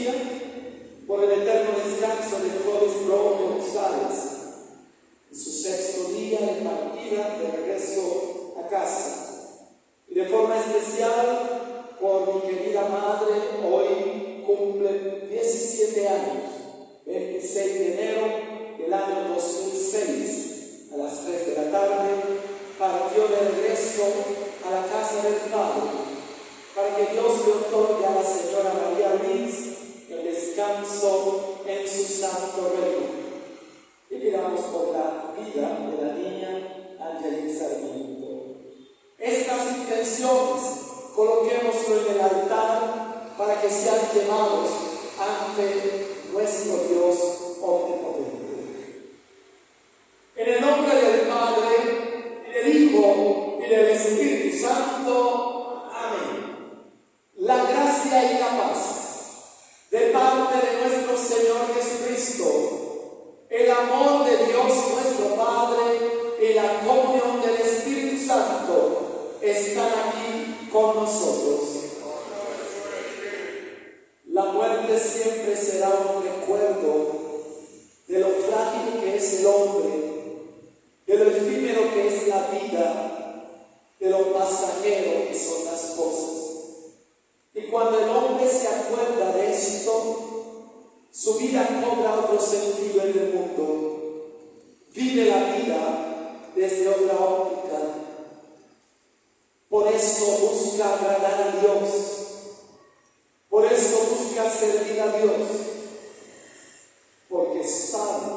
Lucía, por el eterno descanso de Flores Braulio González, en su 6º día de partida de regreso a casa. Y de forma especial, por mi querida madre, hoy cumple 17 años, 26 de enero del año 2006, a las 3 de la tarde, partió de regreso a la casa del Padre, para que Dios le otorgue a la señora María Luis el descanso en su santo reino. Y pidamos por la vida de la niña Angelina Sarmiento. Estas intenciones coloquémoslo en el altar para que sean llevados ante nuestro Dios omnipotente. En el nombre del Padre, y del Hijo, y del Espíritu Santo. Amén. La gracia y la paz de parte de nuestro Señor Jesucristo, el amor de Dios nuestro Padre y la comunión del Espíritu Santo están aquí con nosotros. La muerte siempre será un recuerdo de lo frágil que es el hombre, de lo efímero que es la vida, de lo pasajero que son las cosas. Y cuando el hombre se acuerda de esto, su vida cobra otro sentido en el mundo. Vive la vida desde otra óptica. Por eso busca agradar a Dios. Por eso busca servir a Dios. Porque sabe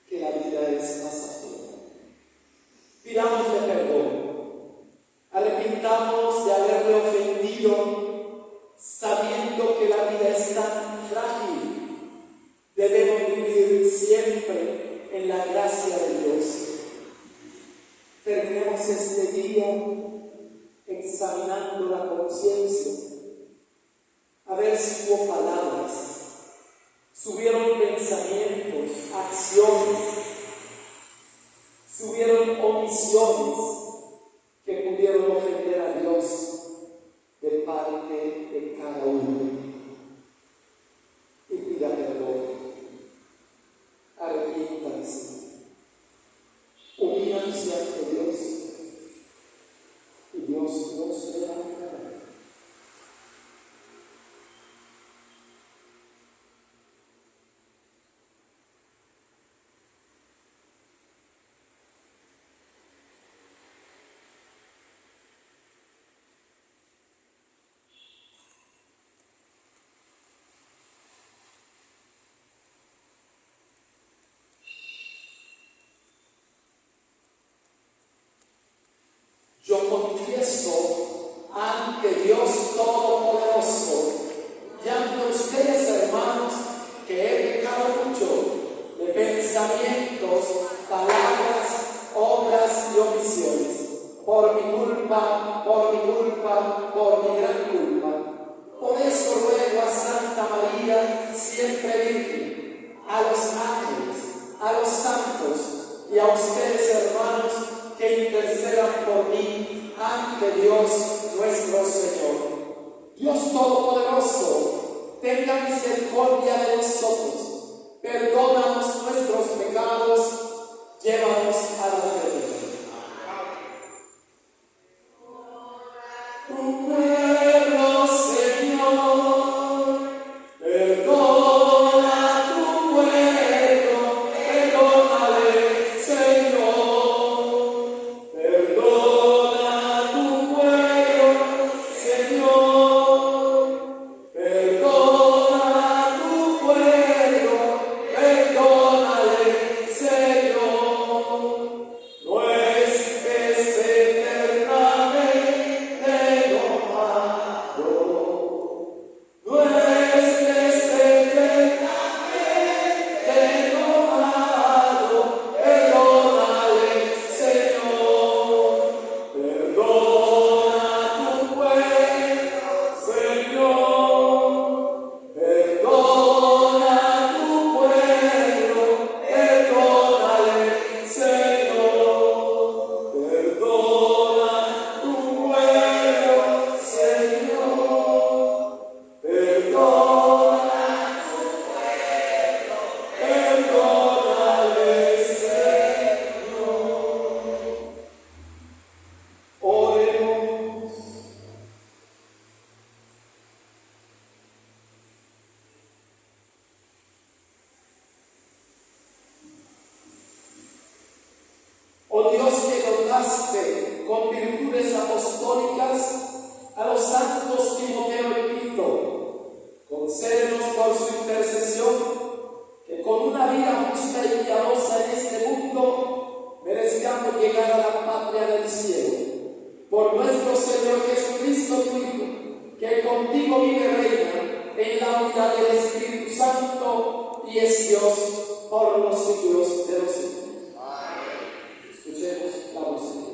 que la vida es pasajera. Pidámosle perdón. Arrepintamos de haberle ofendido, sabiendo que la vida es tan frágil. Debemos vivir siempre en la gracia de Dios. Terminemos este día examinando la conciencia, a ver si hubo palabras, si hubieron pensamientos, acciones, si hubieron omisiones que pudieron ofender a Dios de parte de cada uno. Y pida perdón. Arrepiéntanse. Humíllanse ante Dios. Y Dios nos levantará. Yo confieso ante Dios Todopoderoso y ante ustedes, hermanos, que he pecado mucho de pensamientos, palabras, obras y omisiones, por mi culpa, por mi gran culpa. Por eso ruego a Santa María, siempre Virgen, a los ángeles, a los santos y a ustedes, hermanos, que intercedan por mí ante Dios nuestro Señor. Dios Todopoderoso, tenga misericordia de nosotros, perdónanos nuestros pecados, llévanos a la eternidad. Tu pueblo, Señor, perdona tu pueblo, perdónale, Señor. Señor. sellaste con virtudes apostólicas a los santos Timoteo y Tito. Concédenos por su intercesión que con una vida justa y piadosa en este mundo merezcamos llegar a la patria del cielo. Por nuestro Señor Jesucristo, tu Hijo, que contigo vive y reina en la unidad del Espíritu Santo y es Dios por los siglos de los siglos. Amén. Escuchemos la voz de Dios.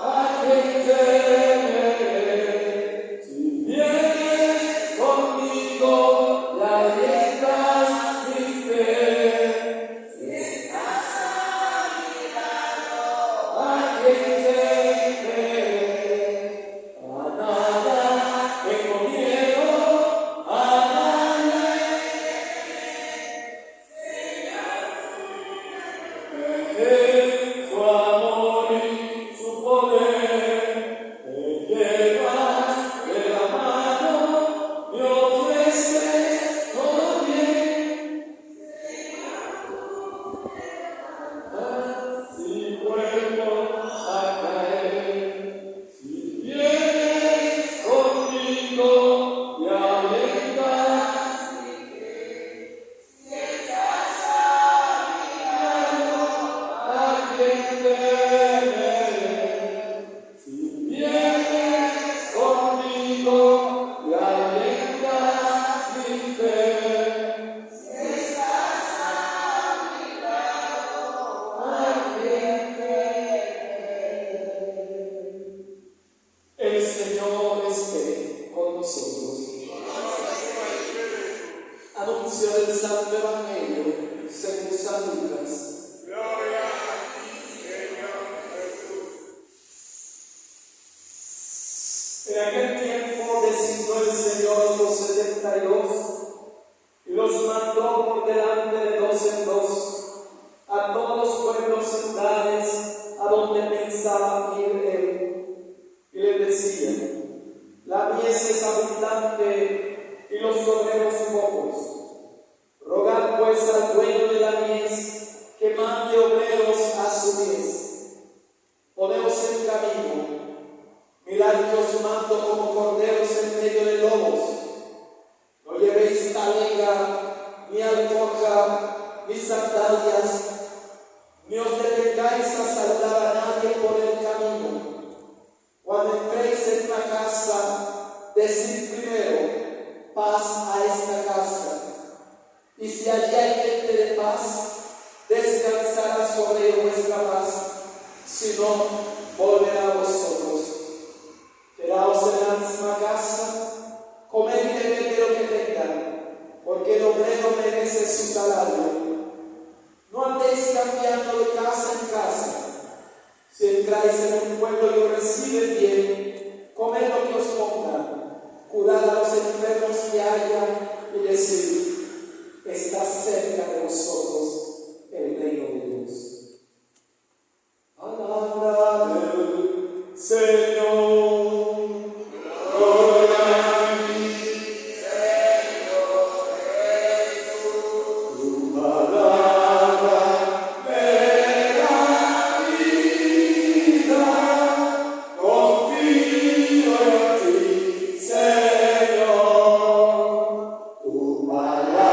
Amen. Anuncio del Santo Evangelio según San Lucas. Gloria a ti, Señor Jesús. En aquel tiempo designó el Señor los 72 y los mandó por delante de dos en dos a todos los pueblos y ciudades a donde pensaba ir él. Y les decía: la mies es abundante y los obreros pocos. Rogad pues al dueño de la mies que mande obreros a su mies. Poneos en camino, mirad que os mando como corderos en medio de lobos. No llevéis talega, ni alforja, ni sandalias, ni os detengáis a saludar a nadie por el camino. Cuando entréis en una casa, decid primero: paz a esta casa. Y si allí hay gente de paz, descansará sobre vuestra paz. Si no, volverá a vosotros. Quedaos en la misma casa, comed y bebed de lo que tengan, porque el obrero merece su salario. No andéis cambiando de casa en casa. Si entráis en un pueblo y os reciben bien, comed lo que os pongan, curad a los enfermos que haya y decid: está cerca de vosotros el reino de Dios. Palabra del Señor. Gloria a ti, Señor Jesús. Tu palabra me da vida. Confío en ti, Señor. Tu palabra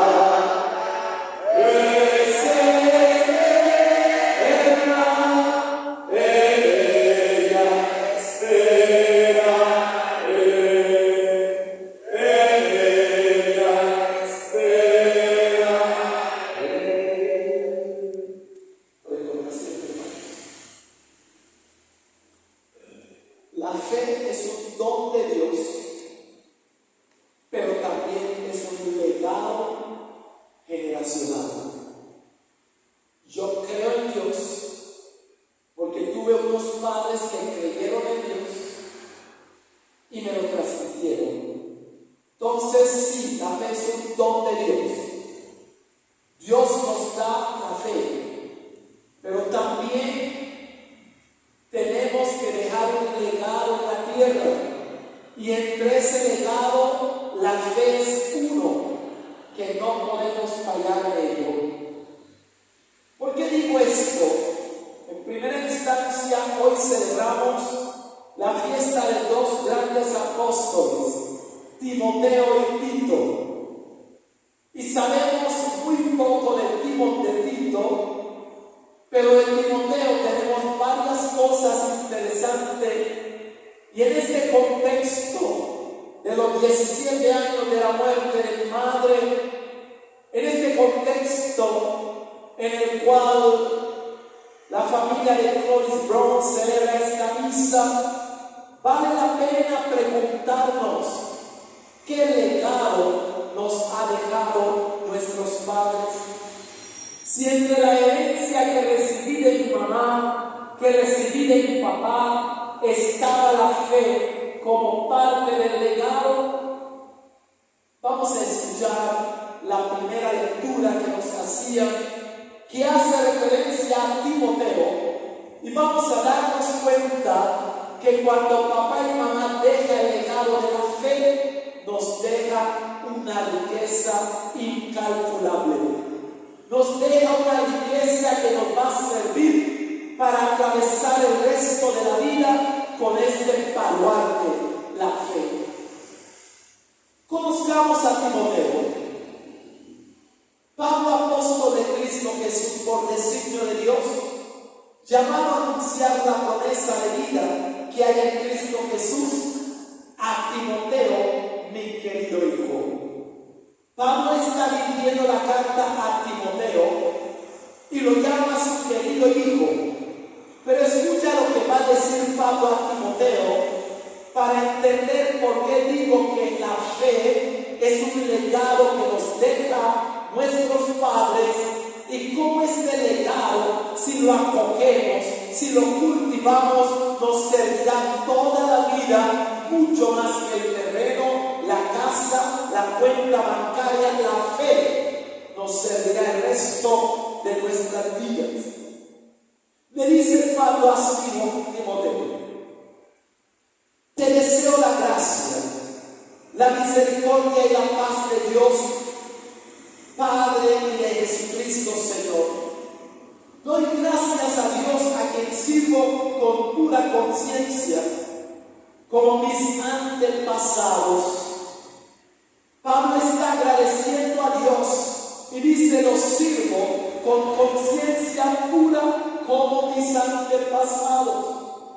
la fe es un don de Dios, pero también es un legado generacional. Yo creo en Dios porque tuve unos padres que creyeron en Dios y me lo transmitieron. Entonces sí, la fe es un don de Dios. Dios nos da la fe, pero también tenemos que dejar un legado en la tierra, y entre ese legado la fe es uno que no podemos fallar en ello. ¿Por qué digo esto? En primera instancia, hoy celebramos la fiesta de dos grandes apóstoles, Timoteo y Tito. Y sabemos muy poco de Tito, pero de Timoteo tenemos varias cosas interesantes. Y en este contexto de los 17 años de la muerte de mi madre, en este contexto en el cual la familia de Clovis Brown celebra esta misa, vale la pena preguntarnos: ¿qué legado nos ha dejado nuestros padres? Si entre la herencia que recibí de mi mamá, que recibí de mi papá, estaba la fe como parte del legado, vamos a escuchar la primera lectura que nos hacía, que hace referencia a Timoteo, y vamos a darnos cuenta que cuando papá y mamá dejan el legado de la fe, nos deja una riqueza incalculable. Nos deja una riqueza que nos va a servir para atravesar el resto de la vida con este baluarte, la fe. Conozcamos a Timoteo. Pablo, apóstol de Cristo Jesús por designio de Dios, llamado a anunciar la promesa de vida que hay en Cristo Jesús a Timoteo, mi querido hijo. Pablo está dirigiendo la carta a Timoteo y lo llama su querido hijo. Pero escucha lo que va a decir Pablo a Timoteo para entender por qué digo que la fe es un legado que nos deja nuestros padres y cómo este legado, si lo acogemos, si lo cultivamos, nos servirá toda la vida, mucho más que el terreno, la casa, la cuenta bancaria. La fe nos servirá el resto de nuestras vidas. Le dice Pablo a su hijo Timoteo: te deseo la gracia, la misericordia y la paz de Dios, Padre, y de Jesucristo Señor. Doy gracias a Dios, a quien sirvo con pura conciencia, como mis antepasados. Pablo está agradeciendo a Dios y dice: los sirvo con conciencia pura como mis antepasados.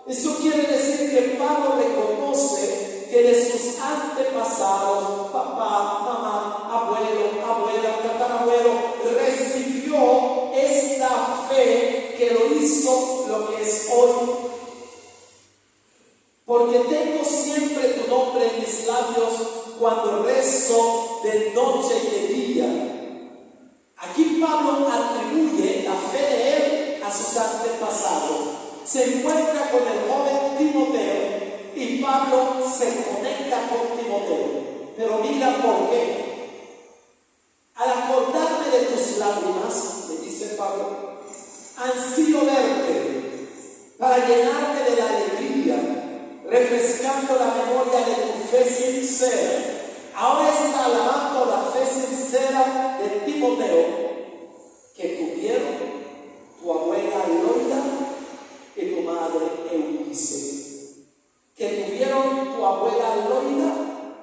Eso quiere decir que Pablo reconoce que de sus antepasados, papá, mamá, abuelo, abuela, tatarabuelo, recibió esta fe que lo hizo lo que es hoy. Porque tengo siempre tu nombre en mis labios cuando rezo de noche y de día. Aquí Pablo atribuye la fe de él a sus antepasados. Se encuentra con el joven Timoteo y Pablo se conecta con Timoteo. Pero mira por qué. Al acordarme de tus lágrimas, le dice Pablo, ansío verte para llenarme de la alegría, refrescando la memoria de tu fe sincera. Ahora está alabando la fe sincera de Timoteo que tuvieron tu abuela Eloida y tu madre Eunice. Que tuvieron tu abuela Eloida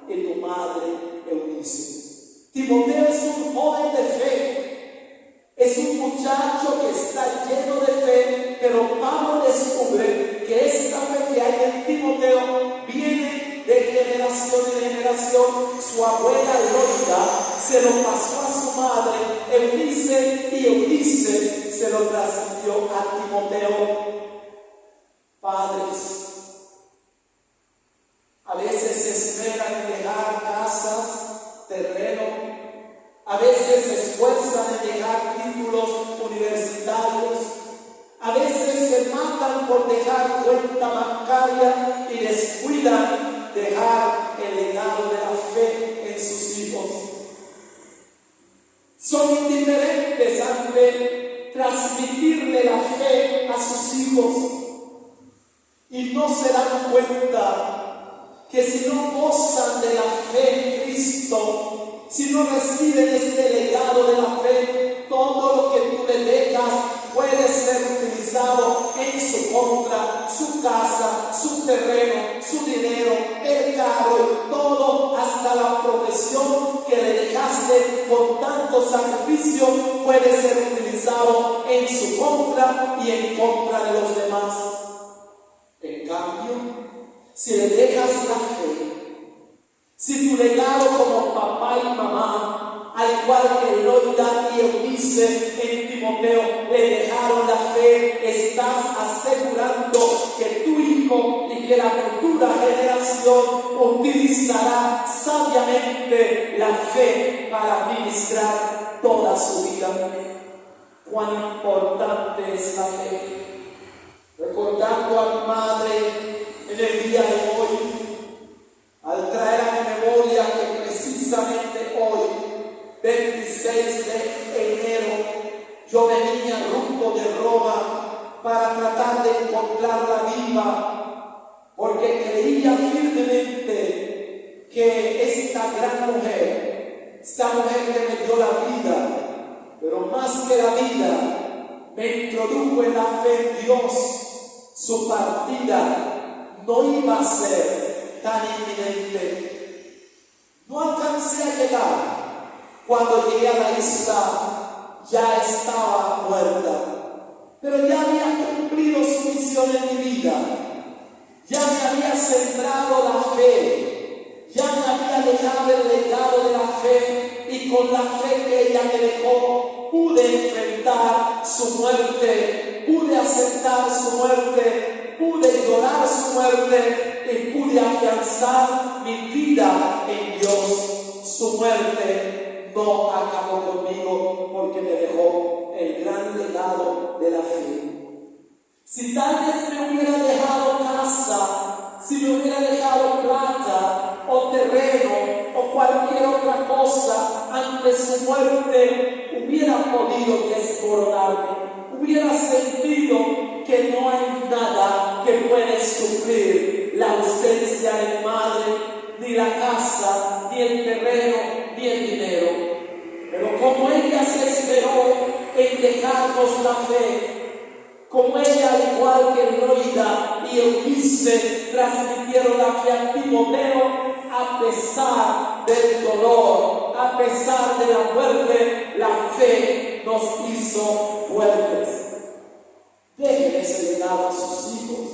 y tu madre Eunice. Timoteo es un joven de fe, es un muchacho que está lleno de fe, pero Pablo descubre que esta fe que hay en Timoteo viene de generación en generación. Su abuela Eloida se lo pasó a su madre Eunice y Eunice se lo transmitió a Timoteo. Padres, a veces se esperan en dejar casas, terreno, a veces se esfuerzan en dejar títulos universitarios, a veces se matan por dejar cuenta bancaria y descuidan dejar el legado de la fe en sus hijos. Son indiferentes ante transmitirle la fe a sus hijos y no se dan cuenta que si no gozan de la fe en Cristo, si no reciben este legado de la fe, todo lo que tú le dejas puede ser utilizado en su contra, su casa, su terreno, su dinero, el carro, todo, hasta la profesión que le dejaste con tanto sacrificio puede ser utilizado en su contra y en contra de los demás. En cambio, si le dejas la fe, si tu legado como papá y mamá, al igual que Eloida y Eunice en Timoteo, le dejaron la fe, estás asegurando que tu hijo y que la futura generación utilizará sabiamente la fe para administrar toda su vida. Cuán importante es la fe. Recordando a mi madre en el día de hoy, al traer a mi memoria que precisamente hoy, 26 de enero, yo venía rumbo de Roma para tratar de encontrarla viva, porque creía firmemente que esta gran mujer, esta mujer que me dio la vida, pero más que la vida, me introdujo en la fe en Dios. Su partida no iba a ser tan inminente. No alcancé a llegar. Cuando llegué a la isla ya estaba muerta, pero ya había cumplido muerte y pude afianzar mi vida en Dios. Su muerte no acabó conmigo porque me dejó el gran legado de la fe. Si tal vez me hubiera dejado casa, si me hubiera dejado plata o terreno o cualquier otra cosa antes de su muerte, hubiera podido desmoronarme, hubiera sentido que no hay nada que pueda suplir la ausencia de madre, ni la casa, ni el terreno, ni el dinero. Pero como ella se esperó en dejarnos la fe, como ella, al igual que Loida y Eunice, transmitieron la fe a Timoteo, a pesar del dolor, a pesar de la muerte, la fe nos hizo fuertes. Dejen ese legado a sus hijos.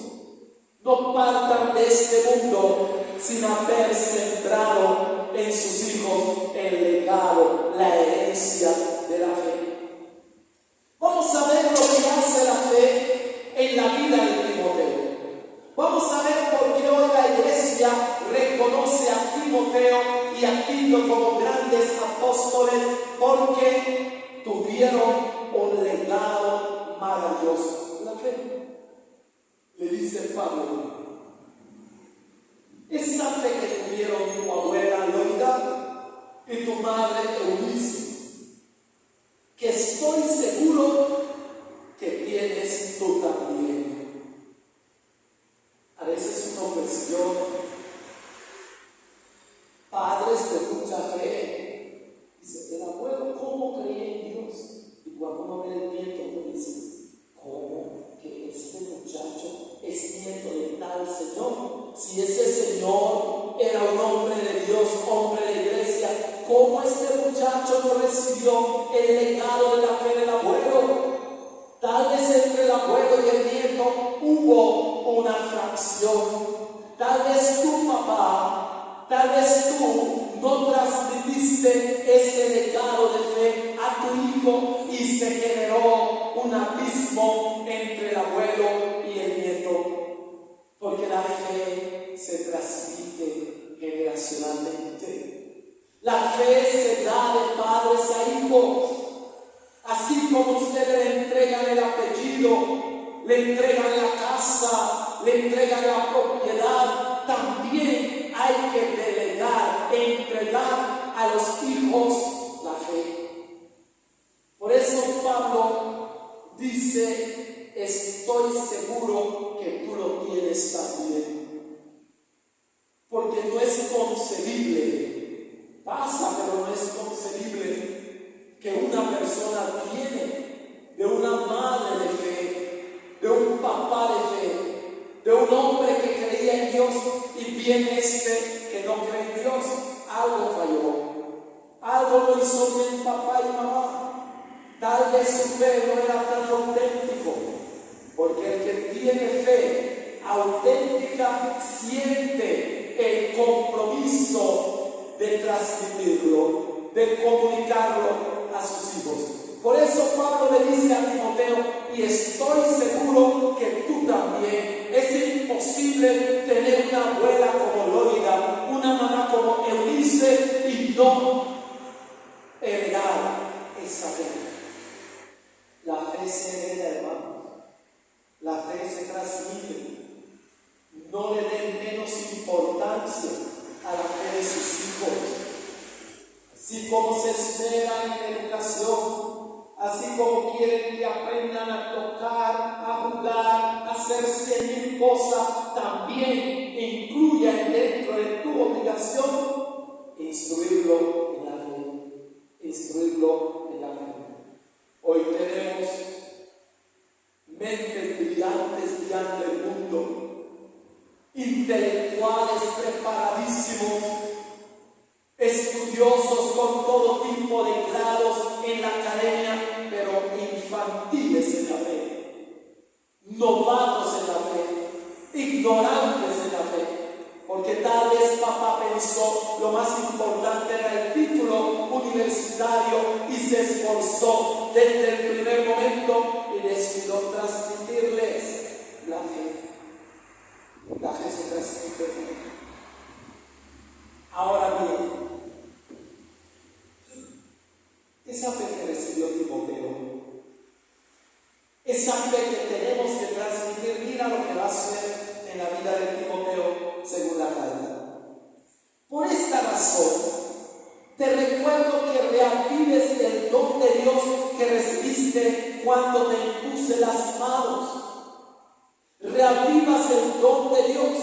No partan de este mundo sin haber sembrado en sus hijos el legado, la herencia de la fe. Vamos a ver lo que hace la fe en la vida de Timoteo. Vamos a ver por qué hoy la iglesia reconoce a Timoteo y a Tito como grandes apóstoles, porque tuvieron un legado maravilloso. La fe. Le dice Pablo, esa fe que tuvieron tu abuela Loida y tu madre Eunice, que estoy seguro que tienes tú también. A veces uno cuestiona, padres de mucha fe, dice, el abuelo, ¿cómo creía en Dios? Y cuando uno ve el nieto, uno dice, ¿cómo que este muchacho es nieto de tal Señor? Si ese Señor era un hombre de Dios, hombre de iglesia, ¿cómo este muchacho no recibió el legado de la fe del abuelo? Tal vez entre el abuelo y el nieto hubo una fracción. Tal vez tu papá, tal vez tú no transmitiste ese legado de fe a tu hijo y se generó un abismo entre el abuelo y el nieto. Porque la fe se transmite generacionalmente. La fe se da de padres a hijos. Así como ustedes le entregan el apellido, le entregan la casa, le entregan la propiedad, también hay que delegar e entregar a los hijos la fe. Por eso Pablo dice, estoy seguro que tú lo tienes también. Porque no es concebible, pasa pero no es concebible que una persona viene de una madre de fe, de un papá de fe, de un hombre que creía en Dios y viene que no cree en Dios. Algo falló, algo no hizo bien papá y mamá. Tal vez su fe no era tan auténtico, porque el que tiene fe auténtica siente el compromiso de transmitirlo, de comunicarlo a sus hijos. Por eso Pablo le dice a Timoteo, y estoy seguro que tú también. Es imposible tener una abuela como Loida, una mamá como Eunice y no heredar esa fe. La fe se hereda, hermanos. La fe se transmite. No le den menos importancia a la fe de sus hijos. Así como se esmeran en educación, así como quieren que aprendan a tocar, a jugar, a hacer 100,000 cosas, también incluyan dentro de tu obligación instruirlo en la fe, instruirlo en la fe. Hoy tenemos mentes brillantes brillando el mundo, intelectuales preparadísimos, estudiosos con todo tipo de grados en la academia, pero infantiles en la fe, novatos en la fe, ignorantes en la fe, porque tal vez papá pensó lo más importante era el título universitario y se esforzó desde el primer momento y decidió transmitirles la fe. La fe corazón, te recuerdo que reavives el don de Dios que recibiste cuando te impuse las manos. Reavivas el don de Dios.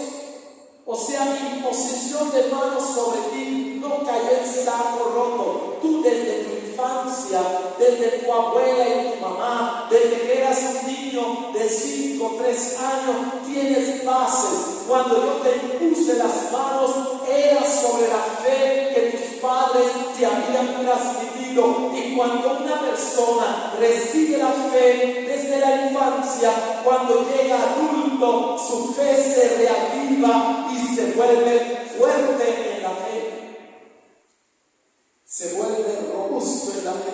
O sea, mi imposición de manos sobre ti no cayó en saco roto. Tú desde tu infancia, desde tu abuela y tu mamá, desde que eras un niño de 5, 3 años, tienes bases. Cuando yo te impuse las manos, era sobre la fe que tus padres te habían transmitido. Y cuando una persona recibe la fe desde la infancia, cuando llega adulto, su fe se reaviva y se vuelve fuerte en la fe. Se vuelve robusto en la fe.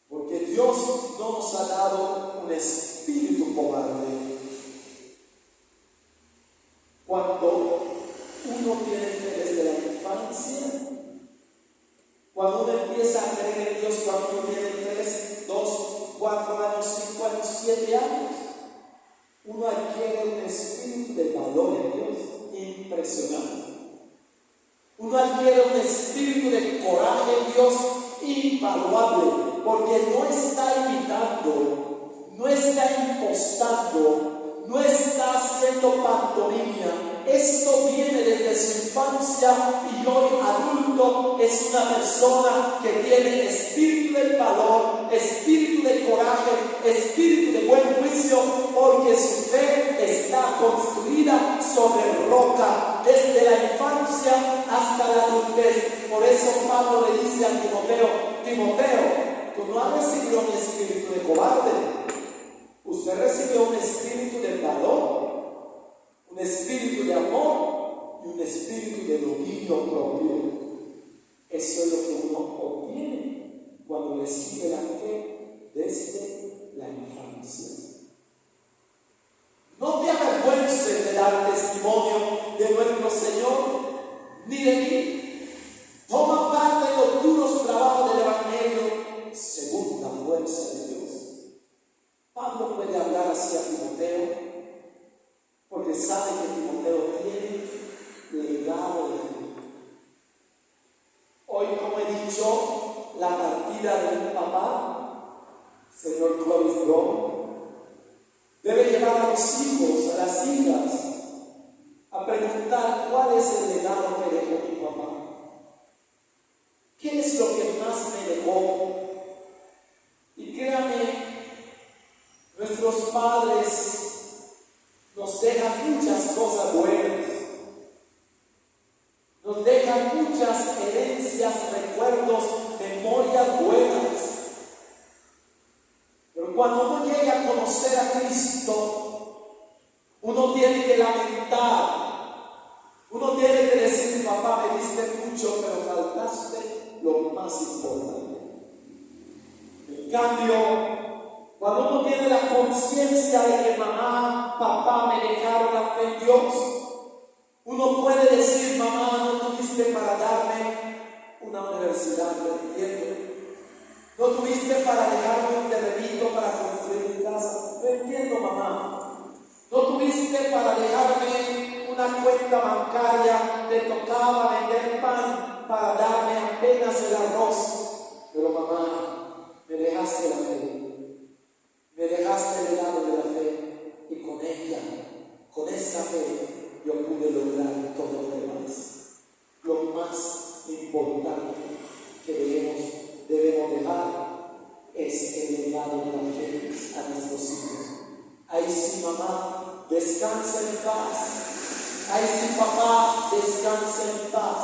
Porque Dios no nos ha dado un espíritu cobarde. Cuando uno tiene fe desde la infancia, cuando uno empieza a creer en Dios, cuando uno tiene 3, 2, 4 años, 5 años, 7 años, uno adquiere un espíritu de valor en Dios impresionante. Uno adquiere un espíritu de coraje en Dios invaluable, porque no está imitando, no está impostando, no está haciendo pantomima. Esto viene desde su infancia y hoy adulto es una persona que tiene espíritu de valor, espíritu de coraje, espíritu de buen juicio, porque su fe está construida sobre roca desde la infancia hasta la adultez. Por eso Pablo le dice a Timoteo: Timoteo, tú no has recibido un espíritu de cobarde, usted recibió un espíritu de valor, un espíritu de amor y un espíritu de dominio propio. Eso es lo que uno obtiene cuando recibe la fe desde la infancia. No te avergüences de dar testimonio de nuestro Señor ni de mí. Toma parte en los duros trabajos del Evangelio según la fuerza de Dios. Pablo puede hablar así a Timoteo porque sabe que Timoteo tiene legado de fe. Hoy, como he dicho, la partida de un papá, señor Clovis Brown, debe llevar a los hijos, a las hijas, a preguntar cuál es el legado que dejó mi papá. ¿Qué es lo que más me dejó? Y créame, nuestros padres nos dejan muchas cosas buenas, nos dejan muchas herencias, recuerdos, memorias buenas. Pero cuando uno llega a conocer a Cristo, uno tiene que lamentar, uno tiene que decir: papá, me diste mucho, pero faltaste lo más importante. En cambio, cuando uno tiene la conciencia de que mamá, papá me dejaron la fe en Dios, uno puede decir: mamá, no tuviste para darme una universidad, lo entiendo. No tuviste para dejarme un terrenito para construir mi casa, lo entiendo, mamá. No tuviste para dejarme una cuenta bancaria, te tocaba vender pan para darme apenas el arroz. Pero mamá, me dejaste la fe. Me dejaste el legado de la fe y con ella, con esa fe, yo pude lograr todo lo demás. Lo más importante que debemos dejar es el legado de la fe a nuestros hijos. Ahí sí, mamá, descansa en paz. Ahí sí, papá, descansa en paz.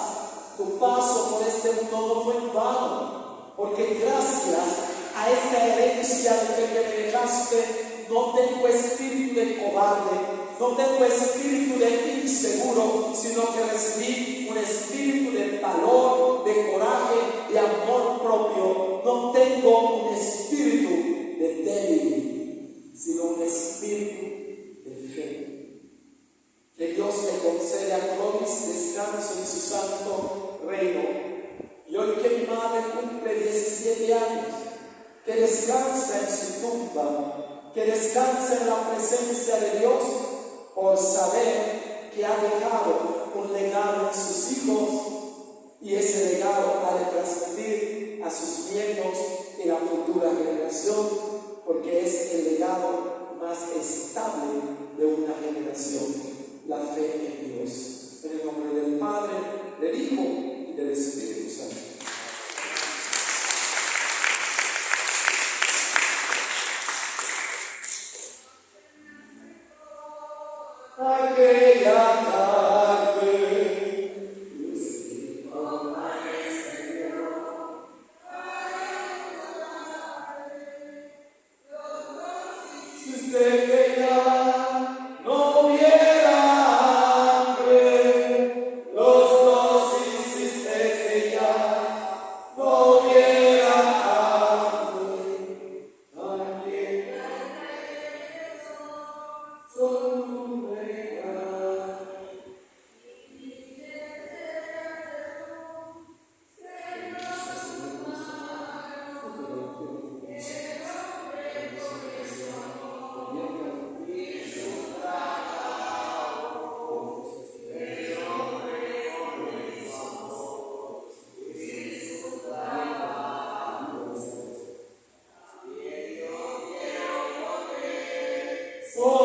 Tu paso por este mundo no fue en vano, porque gracias a esa herencia de que me dejaste, no tengo espíritu de cobarde, no tengo espíritu de inseguro, sino que recibí un espíritu de valor, de coraje, de amor propio. No tengo un espíritu de débil, sino un espíritu de fe. Que Dios le conceda a Clovis descanso en su santo reino. Y hoy que mi madre cumple 17 años, que descansa en su tumba, que descansa en la presencia de Dios, por saber que ha dejado un legado en sus hijos más estable de una generación, la fe en Dios. En el nombre del Padre, del Hijo y del Espíritu Santo. Aquella tarde, si usted que ya no hubiera hambre, los dos hiciste que ya no hubiera hambre, aquella solo regalar. Oh